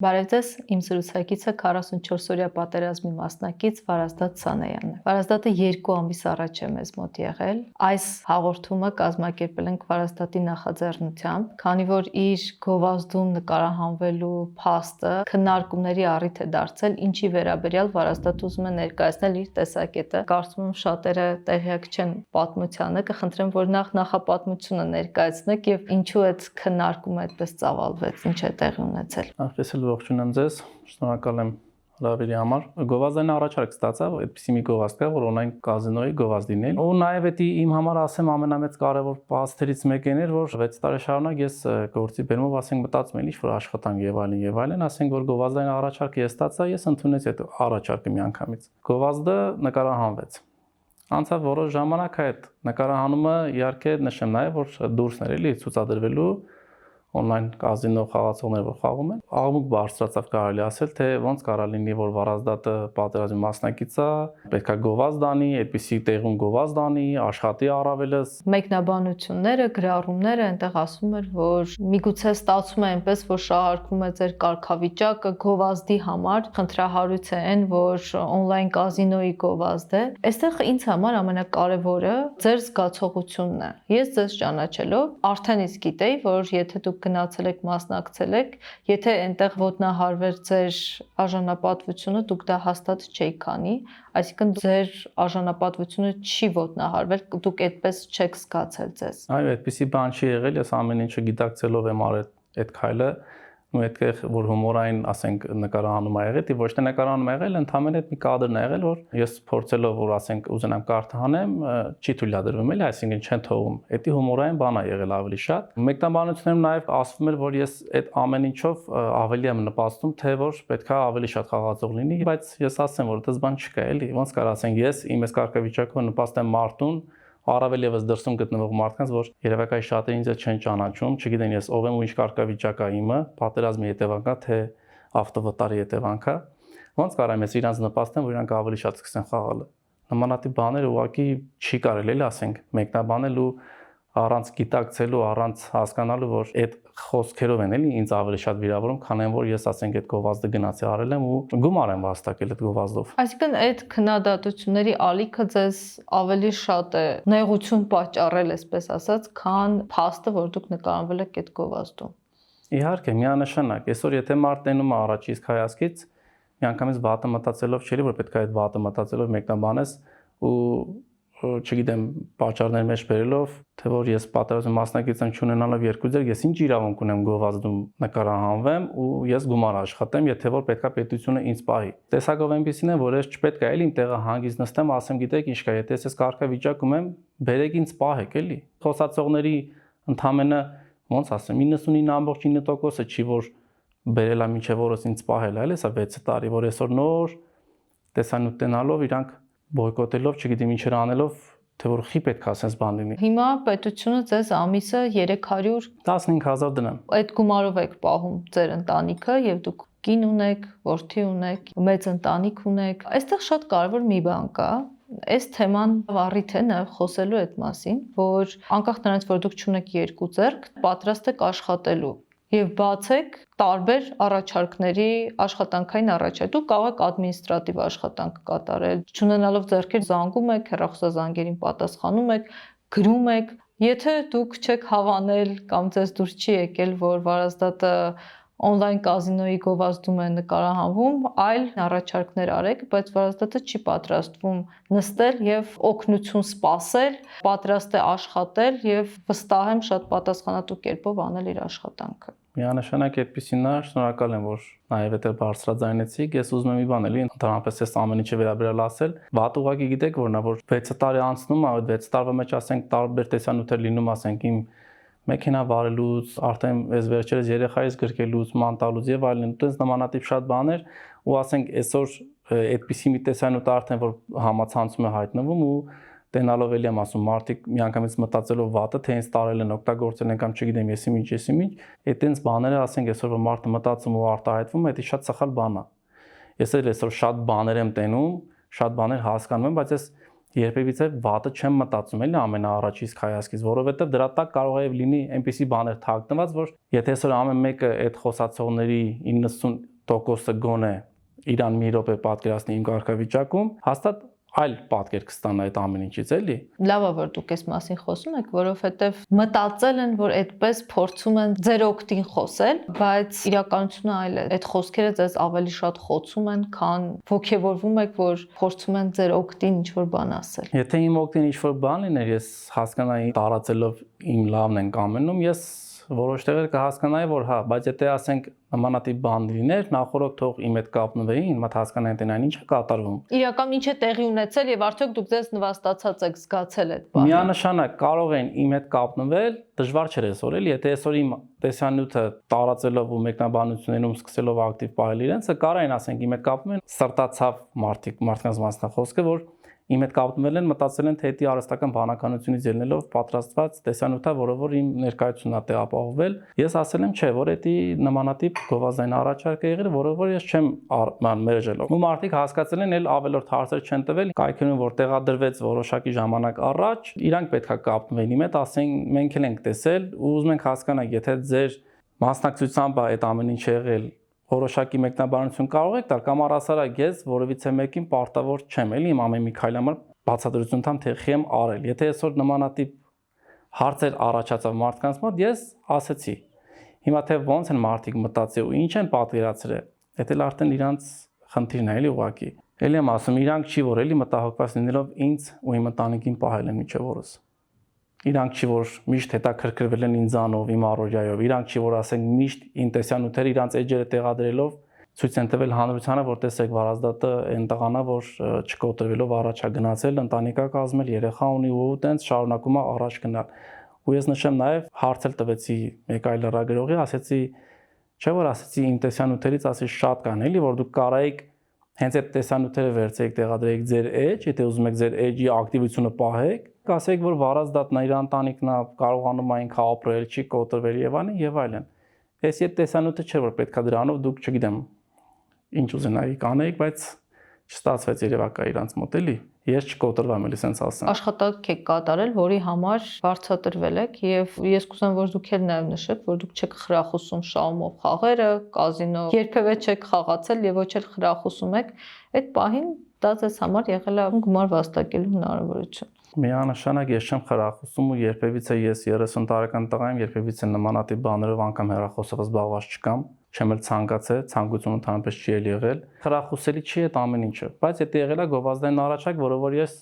Բարև ձեզ, իմ զրուցակիցը 44-օրյա պատերազմի մասնակից Վարազդատ Սանեյանն է։ Վարազդատը 2 ամիս առաջ է մեզ մոտ եղել։ Այս հաղորդումը կազմակերպել ենք Վարազդատի նախաձեռնությամբ, քանի որ իր գովազդում նկարահանվելու փաստը քննարկումների առիթ է դարձել, ինչի վերաբերյալ Վարազդատը ուզում է ներկայացնել իր տեսակետը։ Կարծում եմ շատերը տեղյակ չեն պատմությանը, կխնդրեմ, որ նախապատմությունը ներկայացնեք եւ ինչու այդ քննարկումը այդպես ծավալվեց, ինչ է տեղի ունեցել։ Ողջունում ձեզ, շնորհակալ եմ հրավերի համար։ Գովազդային առաջարկ ստացավ, այդպիսի մի գովազդ կա, որ օնլայն կազինոյի գովազդին է։ Ու նաև էդի իմ համար ասեմ ամենամեծ կարևոր փաստերից մեկն էր, որ 6 տարի շարունակ ես գործի բերումով ասենք մտածում եմ ինչ-որ աշխատանք եւ այլն, ասենք որ գովազդային առաջարկը ես ստացա, ես ընդունեցի այդ առաջարկը միանգամից։ Գովազդը նկարահանվեց։ Անցավ որոշ ժամանակ այդ նկարահանումը իհարկե նշեմ նաև որ դուրսներ էլի ցուցադրվելու օնլայն կազինո խաղացողներ որ խաղում են, աղմուկ բարձրացավ կարելի ասել, թե ոնց կարա լինի, որ Վարազդատը պատերազմի մասնակից է, պետքա գովազդ անի, այդպիսի տեղում գովազդ անի, աշխատի առավելս։ Մեկնաբանությունները, գրառումները այնտեղ ասում էր, որ միգուցե ստացվում է այնպես, որ շահարկվում է ձեր կարգավիճակը գովազդի համար, խնդրահարույց է այն, որ օնլայն կազինոյի գովազդ է։ Այստեղ ինձ համար ամենակարևորը ձեր զգացողությունն է։ Ես ձեզ ճանաչելով արդեն իսկ գիտեի, որ եթե դուք գնացել եք, մասնակցել եք, եթե այնտեղ ոտնահարվեր ձեր արժանապատվությունը, դուք դա հաստատ չէիք անի, այսինքն ձեր արժանապատվությունը չի ոտնահարվել, դուք այդպես չեք զգացել ձեզ։ Այո, այդպիսի բան չի եղել, ես ամեն ինչը գիտակցելով եմ արել այդ քայլը, ու այդքեղ որ հումորային, ասենք, նկարահանում ա եղել, ոչ թե նկարահանում ա եղել, ընդհանրապես այդ մի կադրն ա եղել, որ ես փորձելով որ ասենք ուզենամ կարդանեմ, չի թույլատրվում էլի, այսինքն չեն թողում։ Էդի հումորային բան ա եղել ավելի շատ։ Մեկնաբանություններում նաև ասվում էր, որ ես այդ ամեն ինչով ավելի եմ նպաստում, թե որ պետքա ավելի շատ խաղացող լինի, բայց ես ասեմ, որ այդպես բան չկա էլի, ոնց կարող ասենք ես իմ այս կարգավիճակով նպաստեմ մարդուն առավել եւս դրսում գտնվող մարդկանց, որ երևակայ շատերը ինձ չեն ճանաչում, չգիտեն ես ով եմ ու ինչ կարգավիճակ է իմը, պատերազմի հետևանքա թե ավտովատարի հետևանքա, ոնց կարամ ես իրանց նպաստեմ, որ իրանք ավելի շատ սկսեն խաղալը։ Նմանատիպ բաներ ուղղակի չի կարելի էլ ասենք մեկնաբանել ու առանց գիտակցելու, առանց հասկանալու, որ այդ խոսքերով են էլի ինձ ավելի շատ վիրավորում, քան այն որ ես ասենք այդ գովազդը գնացի արել եմ ու գումար եմ վաստակել այդ գովազդով։ Այսինքն այդ քննադատությունների ալիքը ձեզ ավելի շատ է նեղություն պատճառել, այսպես ասած, քան փաստը, որ դուք նկարահանվել եք այդ գովազդում։ Իհարկե, միանշանակ, այսօր եթե մարդ տենում է առաջի իսկ հայացքից, միանգամից վատը մտածելով չէ, որ պետք է այդ վատը մտածելով մեկնաբանես ու չգիտեմ, պատճառներ մեջ բերելով, թե որ ես պատերազմի մասնակից եմ չունենալով երկու ձեռք, ես ինչ իրավունք ունեմ գովազդում նկարահանվեմ ու ես գումար աշխատեմ, եթե որ պետքա պետությունը ինձ պահի։ Տեսակով այնպեսին է, որ ես չպետք է էլի իմ տեղը հանգիստ նստեմ, ասեմ, գիտեք ինչ կա, եթե ես կարգավիճակում եմ, բերեք ինձ պահեք էլի։ Խոսացողների ընդամենը ոնց ասեմ, 99.9%-ը չի որ բերելա մինչև օրս ինձ պահել, այլ էսա 6 տարի, որ այսօր նոր տեսանյութ տենալով իրանք բոյկոտելով, չգիտեմ ինչեր անելով, թե որ խի պետք է ասես բան լինի։ Հիմա պետությունը ձեզ ամիսը 315,000 դրամ։ Այդ գումարով եք պահում ձեր ընտանիքը եւ դուք կին ունեք, որդի ունեք, մեծ ընտանիք ունեք։ Այստեղ շատ կարևոր մի բան կա։ Այս թեման առիթ է նաև խոսելու այդ մասին, որ անկախ նրանից, որ դուք չունեք երկու ձեռք, պատրաստ եք աշխատելու եւ բացեք տարբեր առաջարկների աշխատանքային առաջարկ։ Դուք կարող եք ադմինիստրատիվ աշխատանք կատարել, չունենալով ձեռքեր զանգում եք, հեռախոսազանգերին պատասխանում եք, գրում եք։ Եթե դուք չեք հավանել կամ ձեզ դուրս չի եկել, որ Վարազդատը օնլայն կազինոյի գովազդում է նկարահանվում, այլ առաջարկներ արեք, բայց Վարազդատը չի պատրաստվում նստել եւ օգնություն սպասել, պատրաստ է աշխատել եւ վստահ եմ շատ պատասխանատու կերպով անել իր աշխատանքը։ Միանշանակ այդպեսին է, շնորհակալ եմ, որ նաև այդ բարձրաձայնեցիք։ Ես ուզում եմ մի բան էլի, ընդհանրապես այս ամեն ինչը վերաբերյալ ասել։ Վատ ուղղակի գիտեք, որ նա որ 6 տարի անցնում է, այդ 6 տարվա մեջ ասենք տարբեր տեսանյութեր լինում, ասենք իմ մեքենա վարելուց, արդեն այս վերջերս երեխայից գրկելուց, ման տալուց եւ այլն, այդպես նմանատիպ շատ բաներ, ու ասենք այսօր այդպիսի մի տեսանյութ արդեն որ համացանցում է հայտնվում ու տենալով էլի եմ ասում, մարդիկ միանգամից մտածելով վատը, թե ինձ տարել են, օգտագործել են կամ չգիտեմ, եսի ինչ, այդտենց բաները ասենք այսօր որ մարդը մտածում ու արտահայտվում, դա շատ սխալ բան է։ Ես էլ այսօր շատ բաներ եմ տենում, շատ բաներ հասկանում եմ, բայց ես երբևիցե վատը չեմ մտածում էլի ամենաառաջից հայացքից, որովհետև դրա տակ կարող է լինի այնպիսի բաներ թաքնված, որ եթե այսօր ամեն մեկը այդ խոսացողների տոկոսը գոնե իրան մի րոպե պատկերացնի իմ կարգավիճակում, հաստատ այլ պատկեր կստանա այդ ամեն ինչից, էլի։ Լավ է, որ դուք այս մասին խոսում եք, որովհետև մտածել են, որ այդպես փորձում են ձեր օգտին խոսել, բայց իրականությունը այլ է։ Այդ խոսքերը ձեզ ավելի շատ խոցում են, քան ոգևորվում եք, որ փորձում են ձեր օգտին ինչ-որ բան ասել։ Եթե իմ օգտին ինչ-որ բան լիներ, ես հասկանայի տարածելով իմ լավն են կամենում, ես որոշ տեղեր կհասկանայի, որ հա, բայց եթե ասենք նմանատիպ բան լիներ, նախորդ թող իմ հետ կապնվեին, մտ հասկանային թե այն ինչ է կատարվում։ Իրական ինչ է տեղի ունեցել եւ արդյոք դուք ձեզ նվաստացած եք զգացել այդ բանը։ Միանշանակ կարող են իմ հետ կապնվել, դժվար չէ այսօր էլի, եթե այսօր իմ տեսանյութը տարածելով ու մեկնաբանություններում սկսելով ակտիվ պահել իրենցը, կարային ասենք իմ հետ կապվում են սրտացավ մարդկանց մասնախոսքը, որ իմ հետ կապնվել են, մտածել են, թե դա արհեստական բանականությունից ելնելով պատրաստված տեսանյութա, որը որ իմ ներկայությունն է ապահովել։ Ես ասել եմ, չէ, որ դա նմանատիպ գովազդային առաջարկ է եղել, որը որ ես չեմ մերժել։ Ու մարդիկ հասկացել են, էլ ավելորդ հարցեր չեն տվել, կայքերում որ տեղադրվեց որոշակի ժամանակ առաջ, իրանք պետքա կապնվեն իմ հետ, ասեն, մենք էլ ենք տեսել, ու ուզում ենք հասկանալ, եթե ձեր մասնակցությամբ այդ ամեն ինչ եղել որոշակի մեկնաբանություն կարող եք տալ կամ առասարակ ես որևիցե մեկին պարտավոր չեմ էլի իմ ամեն մի քայլի համար բացատրություն տամ թե խի եմ արել։ Եթե այսօր նմանատիպ հարցեր առաջացավ մարդկանց մոտ, ես ասեցի։ Հիմա թե ոնց են մարդիկ մտածի ու ինչ են պատկերացրել, դա էլ արդեն իրանց խնդիրն է էլի ուղղակի։ Էլի եմ ասում, իրանք չի որ էլի մտահոգված լինելով ինձ ու իմ ընտանիքին պահել են միջև օրս։ Իրանք չի որ միշտ հետաքրքրվել են ինձանով, իմ առօրյայով, իրանք չի որ ասենք միշտ իմ տեսանյութերը իրանց էջերը տեղադրելով ցույց են տվել հանրությանը, որ տեսեք վարազդատը այն տղանա, որ չկոտրվելով առաջ է գնացել, ընտանիքա կազմել, երեխա ունի ու տենց շարունակում է առաջ գնալ։ Ու ես նշեմ նաև հարցել տվեցի մեկ այլ լրագրողի, ասեցի, չէ որ ասեցի իմ տեսանյութերից ասի շատ կան էլի, որ դուք կարայիք հենց այդ տեսանյութերը վերցրեք, տեղադրեք ձեր էջ, եթե ուզում եք ձեր էջի ակտիվությունը պահեք, ասեք որ վարազդատն է, իր ընտանիքն է, կարողանում է ինքը ապրել, չի կոտրվել եւ այլն։ Այս այդ տեսանյութը չէ որ պետքա դրանով դուք չգիտեմ ինչ ուզենայիք անեիք, բայց չստացվեց երևակա իրանց մոտ էլի։ Ես չկոտրվամ էլի sense ասեմ։ Աշխատանք եք կատարել, որի համար վարձատրվել եք եւ ես կուզեմ որ դուք էլ նաեւ նշեք, որ դուք չեք խրախուսում շահումով խաղերը, կազինո, երբևէ չեք խաղացել եւ ոչ էլ խրախուսում եք։ Այդ պահին դա ձեզ համար եղել է գումար վաստակելու հնարավորություն։ Միանշանակ ես չեմ խրախուսում ու երբևիցե ես 30 տարեկան տղա եմ, երբևիցե նմանատիպ բաներով անգամ հեռախոսով զբաղված չկամ, չեմ էլ ցանկացել, ցանկություն ընդհանրապես չի էլ եղել։ Խրախուսելի չի այդ ամեն ինչը, բայց դա եղել է գովազդային առաջարկ, որը որ ես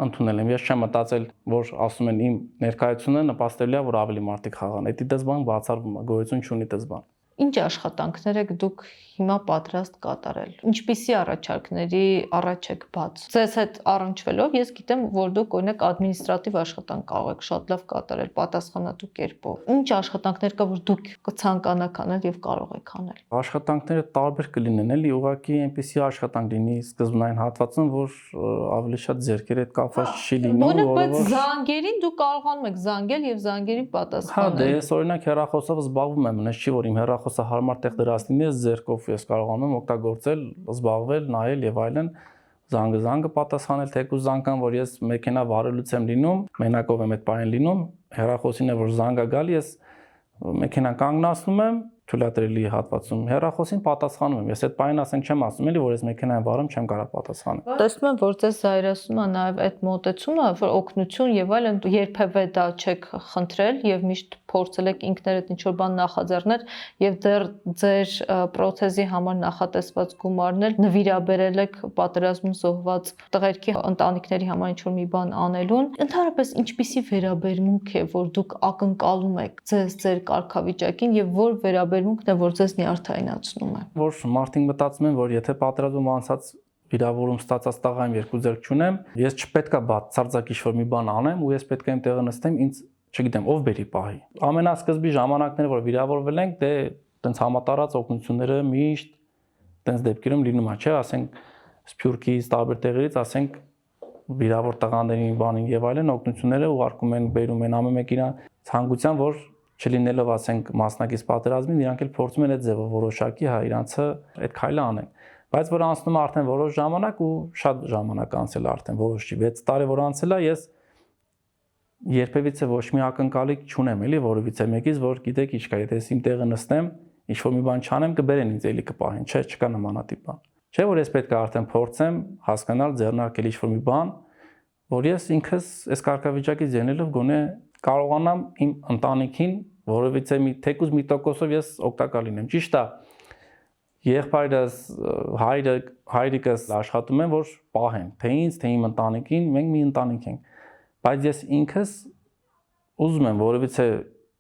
ընդունել եմ։ Ես չեմ մտածել, որ ասում են իմ ներկայությունը նպաստելու է, որ ավելի մարդիկ խաղան։ Դա դες բան բացառվում է, գոյություն չունի դες բան։ Ինչ աշխատանքներ եք դուք հիմա պատրաստ կատարել։ Ինչպիսի առաջարկների առաջ եք բաց։ Ձեզ հետ առնչվելով ես գիտեմ, որ դուք օրինակ ադմինիստրատիվ աշխատանք կարող եք շատ լավ կատարել պատասխանատու կերպով։ Ինչ աշխատանքներ կա, որ դուք կցանկանաք անել եւ կարող եք անել։ Աշխատանքները տարբեր կլինեն, էլի ուղղակի այնպիսի աշխատանք լինի սկզբնային հատվածում, որ ավելի շատ ձեռքերի հետ կապված չի լինում, որովհետեւ բայց զանգերին դուք կարողանում եք զանգել եւ զանգերին պատասխանել։ Հա, դե ես օրինակ հեռախոսով զբաղվում եմ, նշ չի որ իմ հեռախոսը հարմար տեղ դրած լինի, ես ձեռքով ես կարողանում եմ օգտագործել, զբաղվել, նայել եւ այլն, զանգը պատասխանել, թեկուզ զանգան, որ ես մեքենա վարելուց եմ լինում, մենակով եմ այդ բանին լինում, հեռախոսին է որ զանգա գալի, ես մեքենան կանգնացնում եմ, թույլատրելի հատվածում հեռախոսին պատասխանում եմ։ Ես այդ բանին ասենք չեմ ասում, էլի որ ես մեքենային վարում չեմ կարող պատասխանել։ Տեսնում եմ, որ ձեզ զայրացնում է նաև այդ մոտեցումը, որ օգնություն եւ այլն երբևէ դա չեք խնդրել եւ միշտ փորձել եք ինքներդ ինչ-որ բան նախաձեռնել եւ դեռ ձեր պրոցեսի համար նախատեսված գումարներ նվիրաբերել եք պատերազմում զոհված տղերքի ընտանիքների համար ինչ-որ մի բան անելուն։ Ընդհանրապես ինչպիսի վերաբերմունք է, որ դուք ակնկալում եք ձեր կարգավիճակին եւ որ վերաբերմունքն է, որ ձեզ նյարդայնացնում է։ Որ մարդիկ մտածում են, որ եթե պատերազմում անցած վիրավորում ստացած տղայում երկու ձեռք չունեմ, ես չպետքա բացարձակ ինչ-որ մի բան անեմ ու ես պետք է իմ տեղը նստեմ, ինձ չգիտեմ, ով բերի պահի։ Ամենասկզբի ժամանակները, որ վիրավորվել ենք, դե տենց համատարած օգնությունները միշտ տենց դեպքերում լինում է, չէ, ասենք Սփյուռքից, տարբեր տեղերից, ասենք վիրավոր տղաներին, բանին եւ այլն օգնությունները ուղարկում են, բերում են ամեն մեկ իրան ցանկության, որ չլինելով ասենք մասնակից պատերազմին, իրանք էլ փորձում են այդ ձևով որոշակի, հա, իրանցը այդ քայլը անեն։ Բայց որ անցնում է արդեն որոշ ժամանակ ու շատ ժամանակ անցել է արդեն, որոշ չի, 6 տարի որ անցել է, ես երբևիցե ոչ մի ակնկալիք չունեմ, էլի որևիցե մեկից, որ գիտեք ինչ կա, եթե ես իմ տեղը նստեմ, ինչ որ մի բան չանեմ, կբերեն ինձ էլի կպահեն, չէ, չկա նմանատիպ բան։ Չէ, որ ես պետք է արդեն փորձեմ հասկանալ, ձեռնարկել ինչ որ մի բան, որ ես ինքս այս կարգավիճակից ելնելով գոնե կարողանամ իմ ընտանիքին որովհետեւ մի թեկուզ մի տոկոսով ես օգտակար լինեմ։ Ճիշտ է, եղբայրս, հայրիկս աշխատում են, որ պահեն, թե ինձ, թե իմ ընտանիքին, մենք մի ընտանիք ենք։ Բայց ես ինքս ուզում եմ որովհետեւ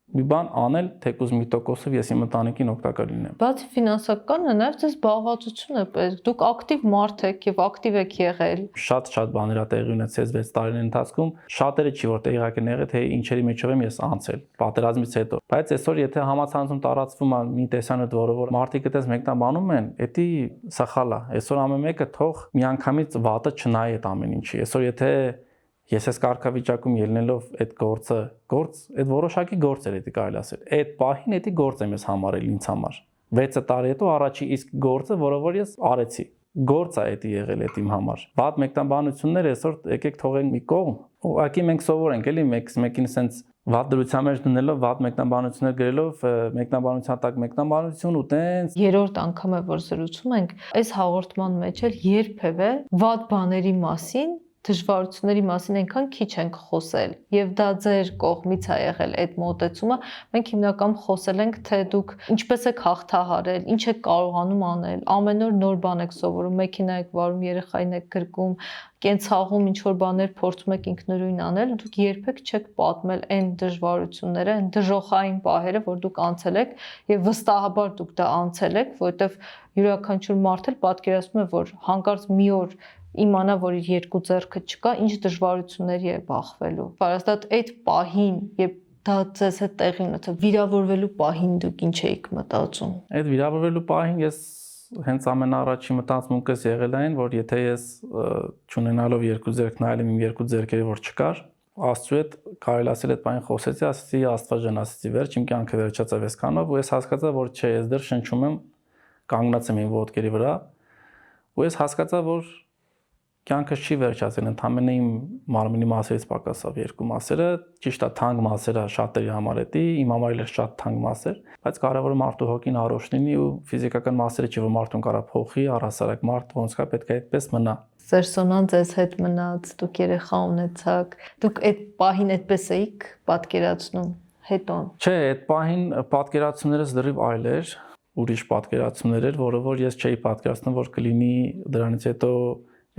մի բան անել, թեկուզ մի տոկոսով ես իմ ընտանիքին օգտակար լինեմ։ Բացի ֆինանսականը, նաև ձեզ զբաղվածություն է պետք։ Դուք ակտիվ մարդ եք եւ ակտիվ եք եղել։ Շատ բաներ ա տեղի ունեցել 6 տարիների ընթացքում, շատերը չի որ տեղյակ են եղել, թե ինչերի միջով եմ ես անցել պատերազմից հետո։ Բայց այսօր եթե համացանցում տարածվում է մի տեսանյութ, որ մարդիկ այդպես մեկնաբանում են, դա սխալ է։ Այսօր ամեն մեկը թող միանգամից վատը չնայի այդ ամեն ինչի։ Այսօր եթե ես այս կարգավիճակում ելնելով այդ այդ որոշակի գործ էր, դա կարելի ասել։ Այդ պահին դա գործ եմ ես համարել ինձ համար։ 6 տարի հետո առաջի իսկ գործը, որը որ ես արեցի։ Գործ է դա եղել այդ իմ համար։ Վատ մեկնաբանությունները այսօր եկեք թողենք մի կողմ։ Ուղղակի մենք սովոր ենք էլի մեկին sense վատ դրության մեջ դնելով, վատ մեկնաբանություններ գրելով, մեկնաբանության տակ մեկնաբանություն ու տենց։ Երրորդ անգամ է որ զրուցում ենք, այս հաղորդման մեջ էլ երբևէ վատ բաների մասին դժվարությունների մասին այնքան քիչ ենք խոսել եւ դա ձեր կողմից է եղել այդ մոտեցումը մենք հիմնականում խոսել ենք թե դուք ինչպես եք հաղթահարել ինչ եք կարողանում անել ամեն օր նոր բան եք սովորում մեքենա եք վարում երեխային եք գրկում կենցաղում ինչ որ բաներ փորձում եք ինքնուրույն անել դուք երբեք չեք պատմել այն դժվարությունները այն դժոխային պահերը որ դուք անցել եք եւ վստահաբար դուք դա անցել եք որովհետեւ յուրաքանչյուր մարդ էլ պատկերացնում է որ հանկարծ մի օր իմանա որ իր երկու ձեռքը չկա ինչ դժվարությունների է բախվելու Պարաստատ այդ պահին երբ դա ձեզ հետ տեղի ունեցավ վիրավորվելու պահին դուք ինչ էիք մտածում Այդ վիրավորվելու պահին ես հենց ամենաառաջի մտածմունքս եղել այն որ եթե ես չունենալով երկու ձեռք նայել իմ երկու ձեռքերը որ չկար Աստծու հետ կարելի ասել այդ բանը խոսեցի ասեցի Աստվածան ասեցի վերջ իմ կյանքը վերջացավ այսքանով ու ես հասկացա որ չէ ես դեռ շնչում եմ կանգնած եմ իմ ոտքերի վրա ու ես հասկացա որ Կյանքս չի վերջացել, ընդհանրապես իմ մարմնի մասերից պակասավ երկու մասերը, ճիշտ է, թանկ մասերը շատերի համար էդի, իմ համար էլ շատ թանկ մասեր, բայց կարևորը մարդու հոգին առողջ լինի ու ֆիզիկական մասերը չի որ մարդուն կարա փոխի, առհասարակ մարդ ոնց կա պետք է այդպես մնա։ Սերսոնան ձեզ հետ մնաց, դուք երեխա ունեցաք, դուք այդ պահին այդպես էիք պատկերացնում, հետո։ Չէ, այդ պահին պատկերացումներս դեռև այլ էր, ուրիշ պատկերացումներ էր, որը որ ես չէի պատկերացնում, որ կլինի դրանից հետո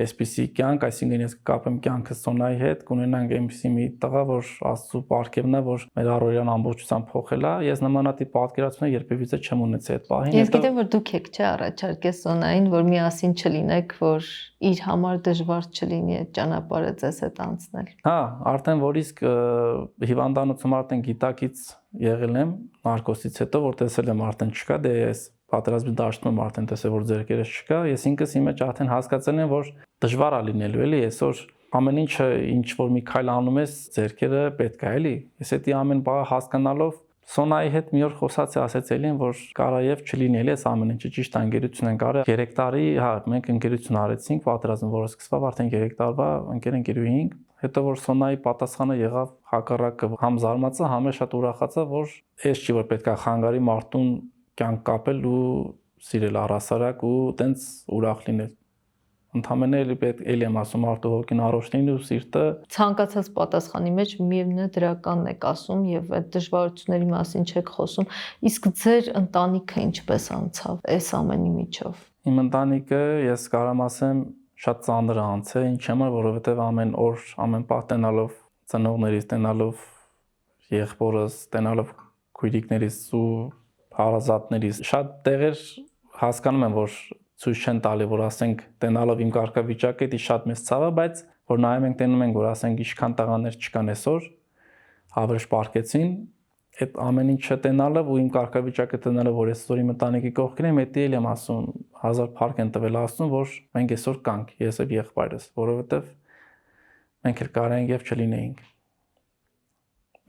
Այսպիսի կյանք, այսինքն ես կապեմ կյանքս Սոնայի հետ, կունենանք այնպիսի մի տղա, որ Աստծո պարգևն է, որ մեր առօրյան ամբողջությամբ փոխել է, ես նմանատիպ պատկերացումներ երբևիցե չեմ ունեցել այդ պահին։ Ես գիտեմ, որ դուք եք չէ առաջարկել Սոնային, որ միասին չլինեք, որ իր համար դժվար չլինի այդ ճանապարհը ձեզ հետ անցնել։ Հա, արդեն որ իսկ հիվանդանոցում արդեն գիտակից եղել եմ նարկոսից հետո, որ տեսել եմ արդեն չկա, դե ես պատերազմի դաշտում արդեն տեսել որ ձերքերս չկա, ես ինքս իմ մեջ արդեն հասկացել եմ որ դժվար է լինելու էլի, այսօր ամեն ինչը ինչ որ մի քայլ անում ես, ձերքերը պետք է էլի։ Ես էդի ամեն բանը հասկանալով Սոնայի հետ մի օր խոսացի, ասեցել եմ որ կարա եւ չլինի էլի այս ամեն ինչը ճիշտ անգերություն են կարել 3 տարի, հա, մենք ընկերություն արեցինք, պատերազմը որը սկսվավ արդեն 3 տարվա ընկերուհինք, հետո որ Սոնայի պատասխանը եղավ հակառակը, համ զարմացա, համ շատ ուրախացա, որ այս չի որ պետքա խանգարի մարդուն կյանք կապել ու սիրել առհասարակ ու տենց ուրախ լինել։ Ընդհանրապես էլի եմ ասում մարդու հոգին առողջ լինի ու սիրտը ցանկացած պատասխանի մեջ միևնույն է դրականն եք ասում եւ այդ դժվարությունների մասին չեք խոսում իսկ ձեր ընտանիքը ինչպես անցավ այս ամենի միջով Իմ ընտանիքը ես կարամ ասեմ շատ ծանր անց է ինչ համար որովհետեւ ամեն օր ամեն պահ տենալով ծնողներից տենալով եղբորս տենալով քույրիկներից ու հարազատներից շատ տեղեր հասկանում եմ որ ցույց չեն տալի որ ասենք տենալով իմ կարգավիճակը դա շատ մեծ ցավ է բայց որ նայում ենք տենում ենք որ ասենք ինչքան տղաներ չկան այսօր հավերժ պարկեցին այդ ամեն ինչը տենալով ու իմ կարգավիճակը տենալով որ այսօր իմ ընտանիքի կողքին եմ դա էլ եմ ասում 1000 փառք են տվել Աստծուն որ մենք այսօր կանք ես եւ եղբայրս որովհետեւ մենք էլ կարենք եւ չլինեինք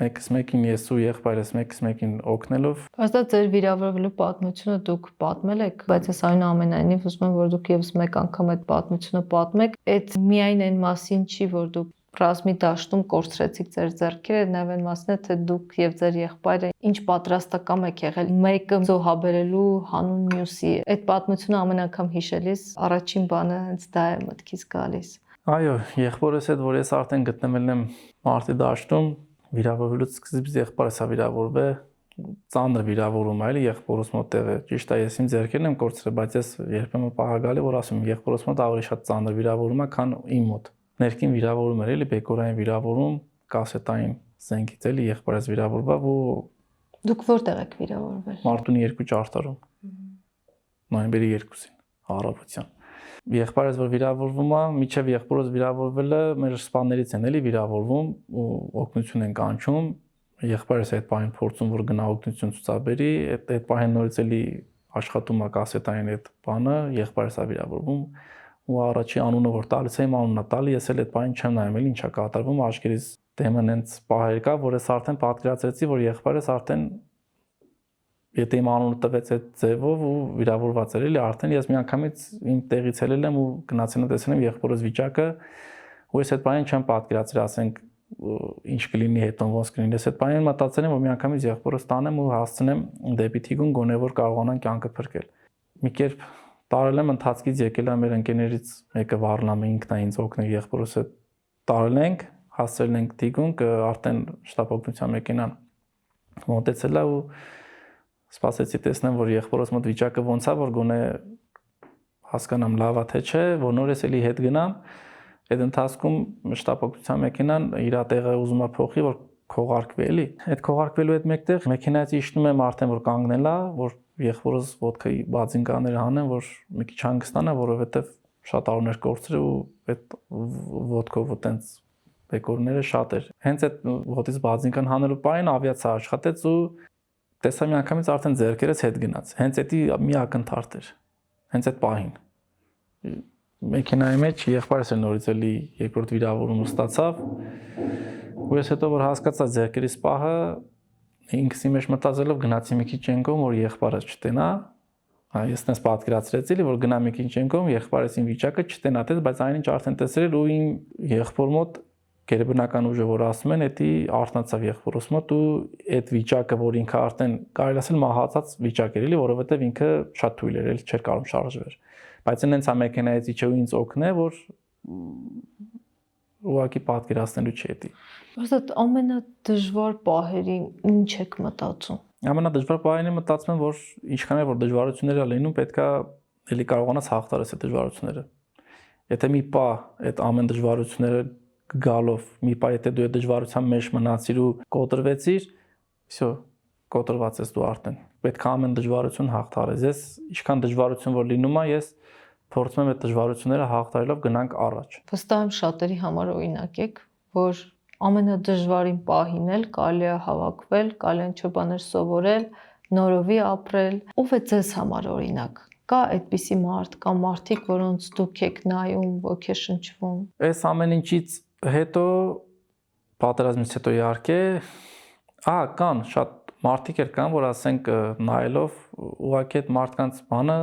Մեկս մեկին ես ու եղբայրս մեկս մեկին օգնելով Բայց ձեր վիրավորվելու պատմությունը դուք պատմել եք, բայց ես այնուամենայնիվ ուզում եմ որ դուք եւս մեկ անգամ այդ պատմությունը պատմեք, այդ միայն այն մասին չի որ դուք ռազմի դաշտում կորցրեցիք ձեր ձեռքերը, նաև այն մասն է, թե դուք եւ ձեր եղբայրը ինչ պատրաստակամ եք եղել մեկը զոհաբերելու հանուն մյուսի։ Այդ պատմությունը ամեն անգամ հիշելիս առաջին բանը հենց դա է մտքից գալիս։ Այո, եղբորս հետ, որ ես արդեն գտնվել եմ մարտի դաշտում, վիրավորվելուց սկզբից եղբայրս է վիրավորվել, ծանր վիրավորում է, եղբորս մոտ տեղը։ Ճիշտ է, ես իմ ձեռքերն եմ կորցրել, բայց ես երբեմն պահակալի, որ ասում եմ, եղբորս մոտ ավելի շատ ծանր վիրավորում է, քան իմ մոտ։ Ներքին վիրավորում էր, բեկորային վիրավորում, կասետային զենքից եղբայրս վիրավորվավ ու Դուք որտեղ եք վիրավորվել։ Մարտունի 2 ճարտարում։ Նոյեմբերի 2-ին, առավոտյան։ Եղբայրս որ վիրավորվում է, միջև եղբորս վիրավորվելը մեր սպաներից են վիրավորվում ու օգնություն են կանչում։ Եղբայրս այդ պահին փորձում որ գնա օգնություն ցուցաբերի, այդ պահին նորից աշխատում է կասետային այդ բանը, եղբայրս է վիրավորվում ու առաջի անունը որ տալիս եմ անունը տալի, ես էլ այդ պահին չեմ նայում ինչա կատարվում, աչքերից դեմը հենց պահեր կա, որ ես արդեն պատկերացրեցի, որ եղբայրս արդեն եթե իմ անունը տվեց այդ ձևով ու վիրավորված էր, արդեն ես միանգամից իմ տեղից ելել եմ ու գնացել եմ տեսնել եղբորս վիճակը, ու ես այդ բանին չեմ պատկերացրել, ասենք ինչ կլինի հետո ոնց կլինի, ես այդ բանին մտածել եմ, որ միանգամից եղբորս տանեմ ու հասցնեմ դեպի թիկուն, գոնե որ կարողանան կյանքը փրկել։ Մի կերպ տարել եմ ընթացքից եկել է մեր ընկերներից մեկը Վառլամը ինքն է ինձ օգնել, եղբորս հետ տարել ենք, հասցրել ենք թիկուն, արդեն շտապ օգնության մեքենան մոտեցել է ու սպասեցի տեսնեմ, որ եղբորս մոտ վիճակը ոնց է, որ գոնե հասկանամ լավ է թե չէ, որ նորից էլի հետ գնամ, այդ ընթացքում շտապ օգնության մեքենան իր տեղը ուզում է փոխի, որ քողարկվի էլի։ Այդ քողարկվելու հետ մեկտեղ մեքենայից իջնում եմ արդեն որ կանգնել է, որ եղբորս ոդկայի բացինկաները հանեն, որ մի քիչ հանգստանա, որովհետև շատ արուներ կորցրել ու այդ ոդկով այտենց բեկորները շատ էր։ Հենց այդ ոդից բացինկան հանելու պահին ավիացիա աշխատեց ու տեսա միանգամից արդեն ձեռքերս հետ գնաց։ Հենց էդի մի ակնթարթ էր։ Հենց այդ պահին։ Մեքենայի մեջ եղբայրս նորից էլի երկրորդ վիրավորումը ստացավ։ Ու ես հետո որ հասկացա ձեռքերիս պահը, ինքս իմ մեջ մտածելով գնացի մի քիչ ենկոմ, որ եղբայրս չտենա։ Ես դες պատկերացրեցի, որ գնա մի քիչ ենկոմ, եղբայրս իմ վիճակը չտենա տես, բայց այնինչ արդեն տեսել ու իմ եղբոր մոտ գերբնական ուժը որ ասում են, դա արթնացավ եղբորս մոտ ու այդ վիճակը, որ ինքը արդեն կարելի ասել մահացած վիճակ էր, որովհետև ինքը շատ թույլ էր, չէր կարող շարժվել։ Բայց այնց է մեքենայից իջավ ինձ օգնել, որ ուղղակի պատկերացնելու չի դա։ Որտե ամենադժվար պահերին ինչ եք մտածում։ Ամենադժվար պահերին մտածում եմ, որ ինչքան որ դժվարություններ լինում, պետքա էլի կարողանաս հաղթարես այդ դժվարությունները։ Եթե մի պահ այդ ամեն դժվարությունները գալով մի պահ եթե դու այդ դժվարության մեջ մնացիր ու կոտրվեցիր, всё, կոտրված ես դու արդեն։ Պետք է ամեն դժվարություն հաղթարես։ Ես ինչքան դժվարություն որ լինում է, ես փորձում եմ այդ դժվարությունները հաղթարելով գնանք առաջ։ Վստահ եմ շատերի համար օրինակ եք, որ ամենադժվարին պահին էլ կարելի է հավաքվել, կարելի է ինչ-որ բաներ սովորել, նորովի ապրել։ Ով է ձեզ համար օրինակ։ Կա այդպիսի մարդ, կա մարդիկ, որոնց դուք եք նայում, ոգեշնչվում։ Այս ամեն ինչից հետո պատերազմից հետո իհարկե կան շատ մարդիկ կան, որ ասենք նայելով ուղղակի այդ մարդկանց բանը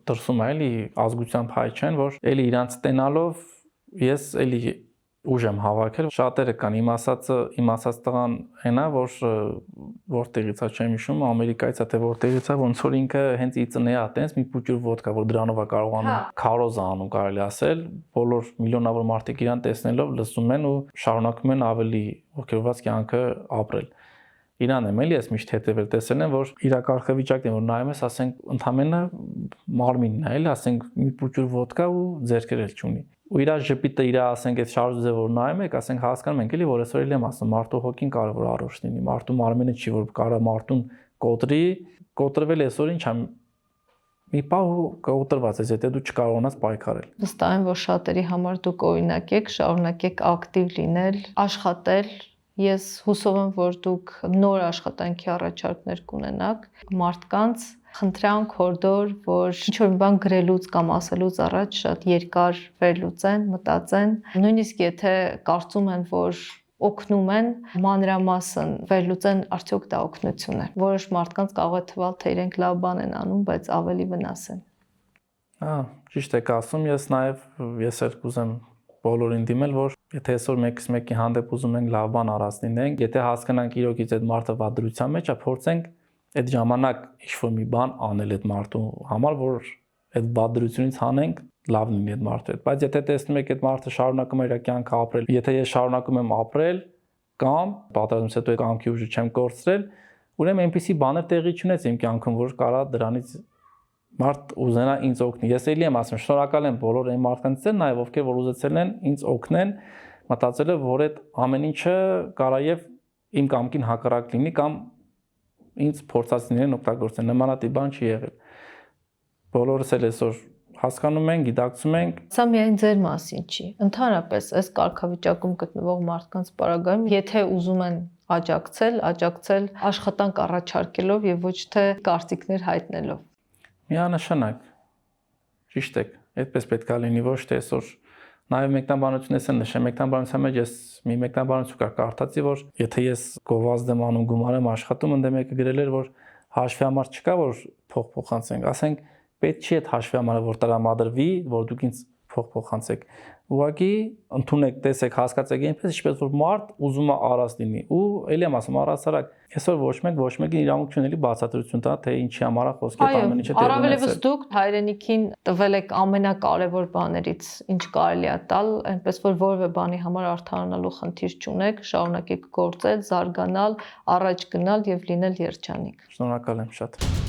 դրսում է էլի ազգությամբ հայ չեն, որ էլի իրանց տենալով ես էլի ուժ եմ հավաքել, շատերը կան, իմ ասած տղան այնա, որտեղից է չեմ հիշում, Ամերիկայից է թե որտեղից է, ոնց որ ինքը հենց ի ծնե է տենց մի փուճուր ոդկա, որ դրանով է կարողանում քարոզ անում կարելի ասել, բոլոր միլիոնավոր մարդիկ իրան տեսնելով լսում են ու շարունակում են ավելի ողջորված կյանքը ապրել։ Իրան եմ էլի ես միշտ հետևել, տեսել եմ, որ իր կարգավիճակն է, որ նայում ես, ասենք, ընդամենը մարմինն է, էլի, ասենք, մի փուճուր ոդկա ու ձեռքեր էլ չունի։ Ու իր ժպիտը, իր ասենք, այդ շարժը որ նայում եք, ասենք, հասկանում ենք, էլի, որ այսօր էլ եմ ասում, մարդու հոգին կարող որ առողջ լինի, մարդու մարմինը չի, որ կարա մարդուն կոտրի, կոտրվել այսօր ինչ է մի պահ կոտրված ես, եթե դու չկարողանաս պայքարել։ Վստահ եմ, որ շատերի համար դուք օրինակ եք, շարունակեք ակտիվ լինել, աշխատել։ Ես հուսով եմ, որ դուք նոր աշխատանքի առաջարկներ կունենաք մարդկանց, խնդրանք, հորդոր, որ ինչ-որ բան գրելուց կամ ասելուց առաջ շատ երկար վերլուծեն, մտածեն, նույնիսկ եթե կարծում են, որ օգնում են, մանրամասն վերլուծեն, արդյոք դա օգնություն է։ Որոշ մարդկանց կարող է թվալ, թե իրենք լավ բան են անում, բայց ավելի վնաս են։ Ճիշտ եք ասում, ես նաև ես էլ կուզեմ բոլորին դիմել, որ եթե այսօր մեկից մեկի հանդեպ ուզում ենք լավ բան արած լինենք, եթե հասկանանք իրոքից այդ մարդը վատ դրության մեջ է, փորձենք այդ ժամանակ ինչ-որ մի բան անել այդ մարդու համար, որ այդ վատ դրությունից հանենք լավ լինի այդ մարդու հետ։ Բայց եթե տեսնում եք այդ մարդը շարունակում է իր կյանքը ապրել, եթե ես շարունակում եմ ապրել կամ պատերազմից հետո այդ կամքի ուժը չեմ կորցրել, ուրեմն այնպիսի բաներ տեղի չունեց իմ կյանքում, որ կարա դրանից մարդ ուզենա ինձ օգնի։ Ես էլի եմ ասում, շնորհակալ եմ բոլոր այն մարդկանց են, նաև ովքեր որ ուզեցել են ինձ օգնեն, մտածելով, որ այդ ամեն ինչը կարա եւ իմ կամքին հակառակ լինի կամ ինձ փորձած լինեն օգտագործեն։ Նմանատիպ բան չի եղել։ Բոլորս էլ այսօր հասկանում ենք, գիտակցում ենք։ Սա միայն ձեր մասին չի։ Ընդհանրապես այս կարգավիճակում գտնվող մարդկանց պարագայում, եթե ուզում են աջակցել աշխատանք առաջարկելով եւ ոչ թե կարծիքներ հայտնելով։ Միանշանակ։ Ճիշտ եք, այդպես պետք է լինի, ոչ թե այսօր նաև մեկնաբանությունից են նշեմ, մեկնաբանության մեջ ես մի մեկնաբանություն կար կարդացի, որ եթե ես գովազդ եմ անում, գումար եմ աշխատում, ընդ մեկը գրել էր, որ հաշվի համար չկա, որ փող փոխանցենք, ասենք պետք չի այդ հաշվի համար որ տրամադրվի, որ դուք ինձ փող փոխանցեք։ Ուղղակի ընդունեք, տեսեք, հասկացեք այնպես, ինչպես որ մարդ ուզում է առած լինի։ Ու ելի եմ ասում, առասարակ, այսօր ոչ մեկին իրավունք չունի բացատրություն տա, թե ինչի համար է խոսքը, ամեն ինչը տեղի ունեցել։ Առավելևս դուք հայրենիքին տվել եք ամենակարևոր բաներից, ինչ կարելի է տալ, այնպես որ որևէ բանի համար արդարանալու խնդիր չունեք, շարունակեք գործել, զարգանալ, առաջ գնալ եւ լինել երջանիկ։ Շնորհակալ եմ շատ։